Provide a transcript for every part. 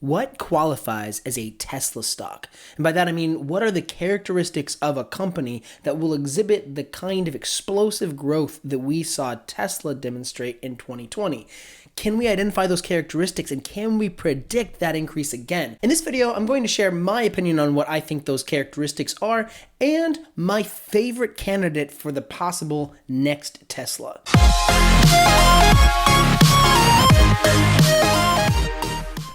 What qualifies as a Tesla stock? And by that I mean, what are the characteristics of a company that will exhibit the kind of explosive growth that we saw Tesla demonstrate in 2020? Can we identify those characteristics and can we predict that increase again? In this video, I'm going to share my opinion on what I think those characteristics are and my favorite candidate for the possible next Tesla.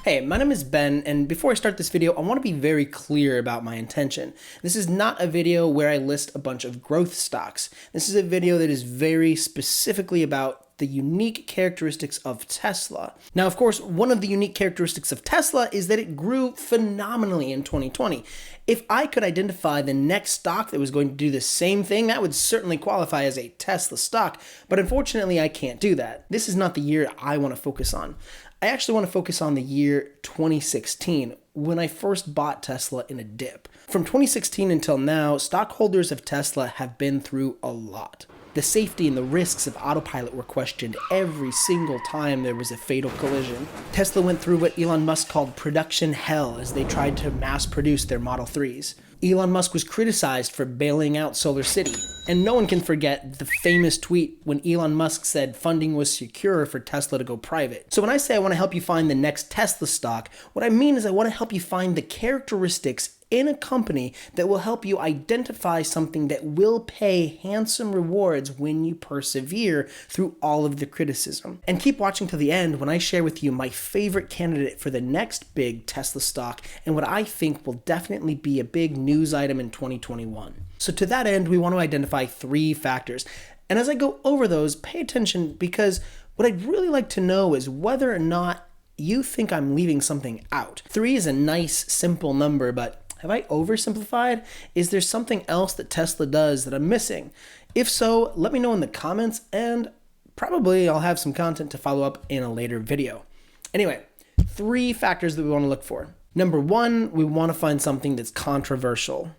Hey, my name is Ben, and before I start this video, I want to be very clear about my intention. This is not a video where I list a bunch of growth stocks. This is a video that is very specifically about the unique characteristics of Tesla. Now, of course, one of the unique characteristics of Tesla is that it grew phenomenally in 2020. If I could identify the next stock that was going to do the same thing, that would certainly qualify as a Tesla stock, but unfortunately I can't do that. This is not the year I want to focus on. I actually want to focus on the year 2016, when I first bought Tesla in a dip. From 2016 until now, stockholders of Tesla have been through a lot. The safety and the risks of autopilot were questioned every single time there was a fatal collision. Tesla went through what Elon Musk called production hell as they tried to mass produce their Model 3s. Elon Musk was criticized for bailing out Solar City. And no one can forget the famous tweet when Elon Musk said funding was secure for Tesla to go private. So when I say I want to help you find the next Tesla stock, what I mean is I want to help you find the characteristics in a company that will help you identify something that will pay handsome rewards when you persevere through all of the criticism. And keep watching till the end when I share with you my favorite candidate for the next big Tesla stock and what I think will definitely be a big news item in 2021. So to that end, we want to identify 3 factors. And as I go over those, pay attention because what I'd really like to know is whether or not you think I'm leaving something out. 3 is a nice, simple number, but have I oversimplified? Is there something else that Tesla does that I'm missing? If so, let me know in the comments and probably I'll have some content to follow up in a later video. Anyway, 3 factors that we want to look for. Number 1, we want to find something that's controversial.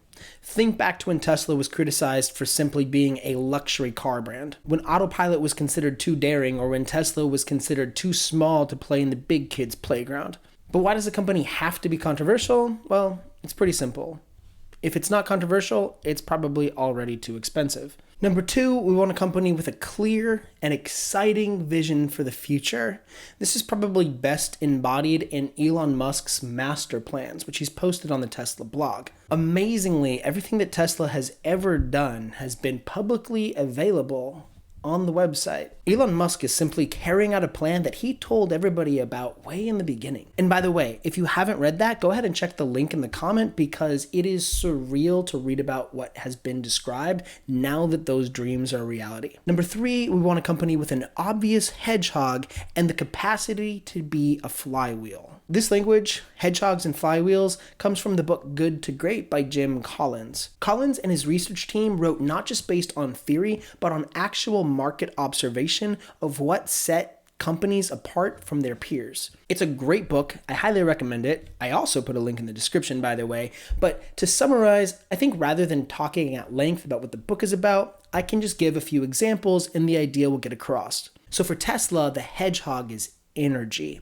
Think back to when Tesla was criticized for simply being a luxury car brand, when autopilot was considered too daring, or when Tesla was considered too small to play in the big kids' playground. But why does a company have to be controversial? Well, it's pretty simple. If it's not controversial, it's probably already too expensive. Number 2, we want a company with a clear and exciting vision for the future. This is probably best embodied in Elon Musk's master plans, which he's posted on the Tesla blog. Amazingly, everything that Tesla has ever done has been publicly available on the website. Elon Musk is simply carrying out a plan that he told everybody about way in the beginning. And by the way, if you haven't read that, go ahead and check the link in the comment because it is surreal to read about what has been described now that those dreams are reality. Number 3, we want a company with an obvious hedgehog and the capacity to be a flywheel. This language, Hedgehogs and Flywheels, comes from the book Good to Great by Jim Collins. Collins and his research team wrote not just based on theory, but on actual market observation of what set companies apart from their peers. It's a great book. I highly recommend it. I also put a link in the description, by the way. But to summarize, I think rather than talking at length about what the book is about, I can just give a few examples and the idea will get across. So for Tesla, the hedgehog is energy.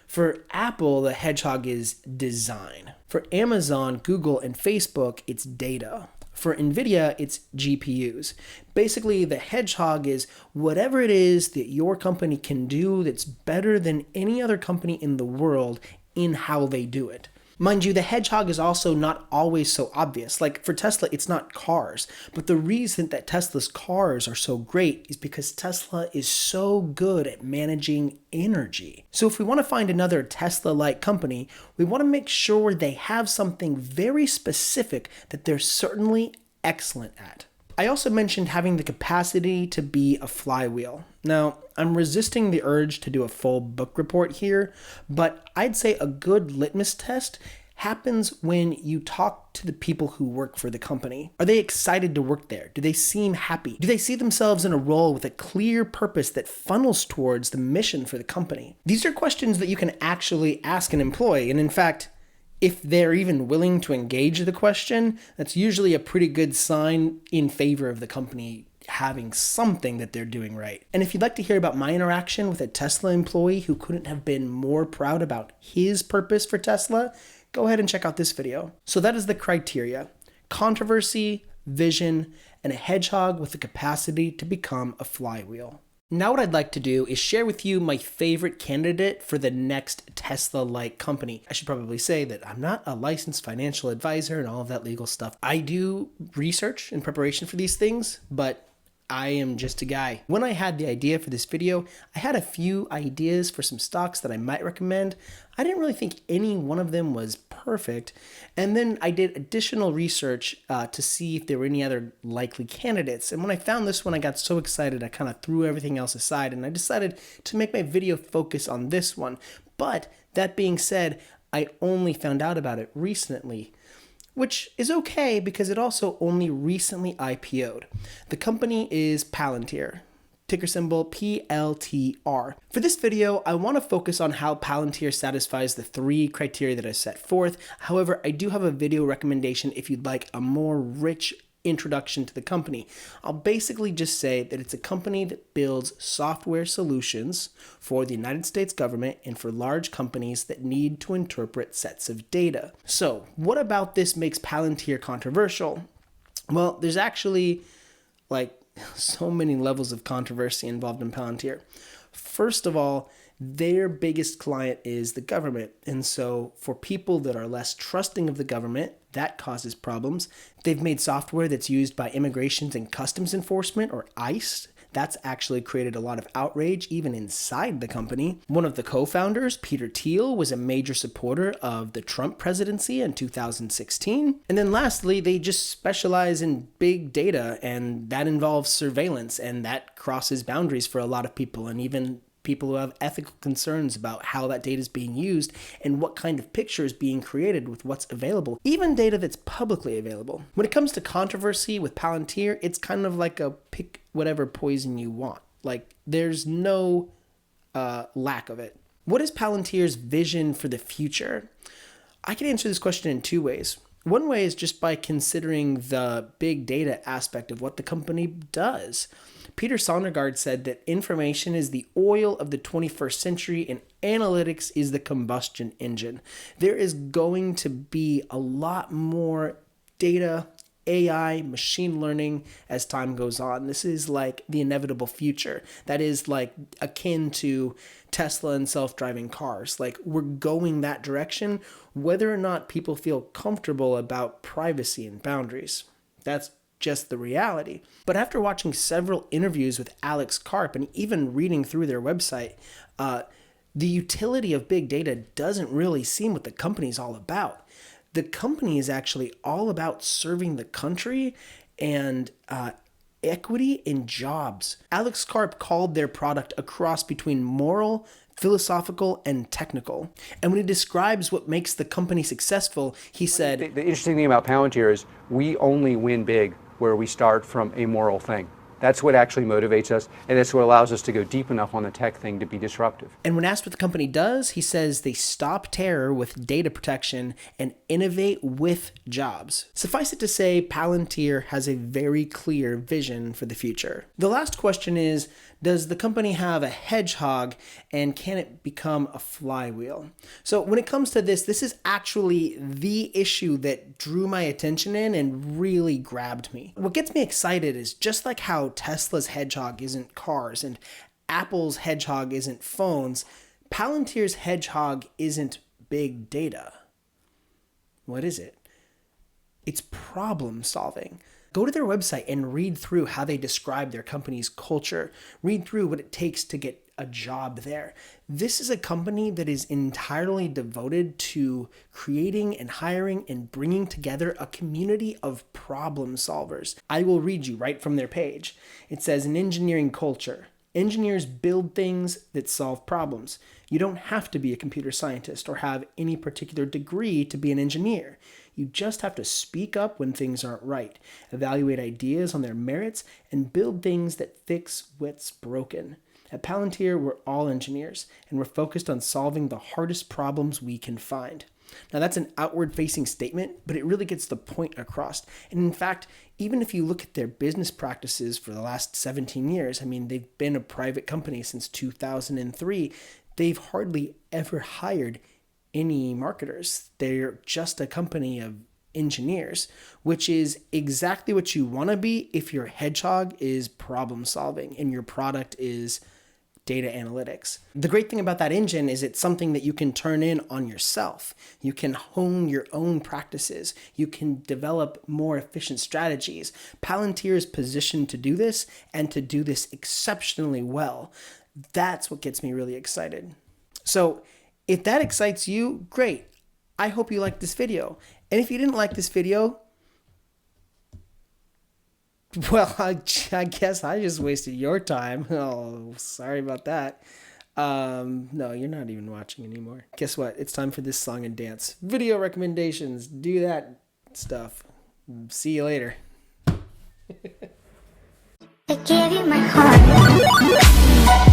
For Apple, the hedgehog is design. For Amazon, Google, and Facebook, it's data. For NVIDIA, it's GPUs. Basically, the hedgehog is whatever it is that your company can do that's better than any other company in the world in how they do it. Mind you, the hedgehog is also not always so obvious. Like for Tesla, it's not cars. But the reason that Tesla's cars are so great is because Tesla is so good at managing energy. So if we want to find another Tesla-like company, we want to make sure they have something very specific that they're certainly excellent at. I also mentioned having the capacity to be a flywheel. Now, I'm resisting the urge to do a full book report here, but I'd say a good litmus test happens when you talk to the people who work for the company. Are they excited to work there? Do they seem happy? Do they see themselves in a role with a clear purpose that funnels towards the mission for the company? These are questions that you can actually ask an employee, and in fact, if they're even willing to engage the question, that's usually a pretty good sign in favor of the company having something that they're doing right. And if you'd like to hear about my interaction with a Tesla employee who couldn't have been more proud about his purpose for Tesla, go ahead and check out this video. So that is the criteria: controversy, vision, and a hedgehog with the capacity to become a flywheel. Now what I'd like to do is share with you my favorite candidate for the next Tesla-like company. I should probably say that I'm not a licensed financial advisor and all of that legal stuff. I do research in preparation for these things, but I am just a guy. When I had the idea for this video, I had a few ideas for some stocks that I might recommend. I didn't really think any one of them was perfect. And then I did additional research to see if there were any other likely candidates. And when I found this one, I got so excited, I kind of threw everything else aside and I decided to make my video focus on this one. But that being said, I only found out about it recently, which is okay because it also only recently IPO'd. The company is Palantir, ticker symbol PLTR. For this video, I want to focus on how Palantir satisfies the 3 criteria that I set forth. However, I do have a video recommendation if you'd like a more rich introduction to the company. I'll basically just say that it's a company that builds software solutions for the United States government and for large companies that need to interpret sets of data. So, what about this makes Palantir controversial? Well, there's actually so many levels of controversy involved in Palantir. First of all, their biggest client is the government. And so for people that are less trusting of the government, that causes problems. They've made software that's used by Immigration and Customs Enforcement, or ICE. That's actually created a lot of outrage even inside the company. One of the co-founders, Peter Thiel, was a major supporter of the Trump presidency in 2016. And then lastly, they just specialize in big data, and that involves surveillance, and that crosses boundaries for a lot of people, and even people who have ethical concerns about how that data is being used and what kind of picture is being created with what's available, even data that's publicly available. When it comes to controversy with Palantir, it's kind of like a pick whatever poison you want. There's no lack of it. What is Palantir's vision for the future? I can answer this question in 2 ways. One way is just by considering the big data aspect of what the company does. Peter Sondergaard said that information is the oil of the 21st century and analytics is the combustion engine. There is going to be a lot more data, AI, machine learning as time goes on. This is like the inevitable future. That is like akin to Tesla and self-driving cars. We're going that direction, whether or not people feel comfortable about privacy and boundaries. That's just the reality. But after watching several interviews with Alex Karp and even reading through their website, the utility of big data doesn't really seem what the company's all about. The company is actually all about serving the country and equity in jobs. Alex Karp called their product a cross between moral, philosophical, and technical. And when he describes what makes the company successful, he said, The interesting thing about Palantir is we only win big where we start from a moral thing. That's what actually motivates us, and that's what allows us to go deep enough on the tech thing to be disruptive. And when asked what the company does, he says they stop terror with data protection and innovate with jobs. Suffice it to say, Palantir has a very clear vision for the future. The last question is, does the company have a hedgehog and can it become a flywheel? So when it comes to this is actually the issue that drew my attention in and really grabbed me. What gets me excited is just like how Tesla's Hedgehog isn't cars and Apple's Hedgehog isn't phones, Palantir's Hedgehog isn't big data. What is it? It's problem solving. Go to their website and read through how they describe their company's culture. Read through what it takes to get a job there. This is a company that is entirely devoted to creating and hiring and bringing together a community of problem solvers. I will read you right from their page. It says, an engineering culture. Engineers build things that solve problems. You don't have to be a computer scientist or have any particular degree to be an engineer. You just have to speak up when things aren't right, evaluate ideas on their merits, and build things that fix what's broken. At Palantir, we're all engineers, and we're focused on solving the hardest problems we can find. Now that's an outward facing statement, but it really gets the point across. And in fact, even if you look at their business practices for the last 17 years, I mean, they've been a private company since 2003. They've hardly ever hired any marketers. They're just a company of engineers, which is exactly what you want to be if your Hedgehog is problem solving and your product is data analytics. The great thing about that engine is it's something that you can turn in on yourself. You can hone your own practices. You can develop more efficient strategies. Palantir is positioned to do this and to do this exceptionally well. That's what gets me really excited. So if that excites you, great. I hope you liked this video. And if you didn't like this video, well, I guess I just wasted your time. Oh, sorry about that. No, you're not even watching anymore. Guess what? It's time for this song and dance. Video recommendations. Do that stuff. See you later. I gave you my heart.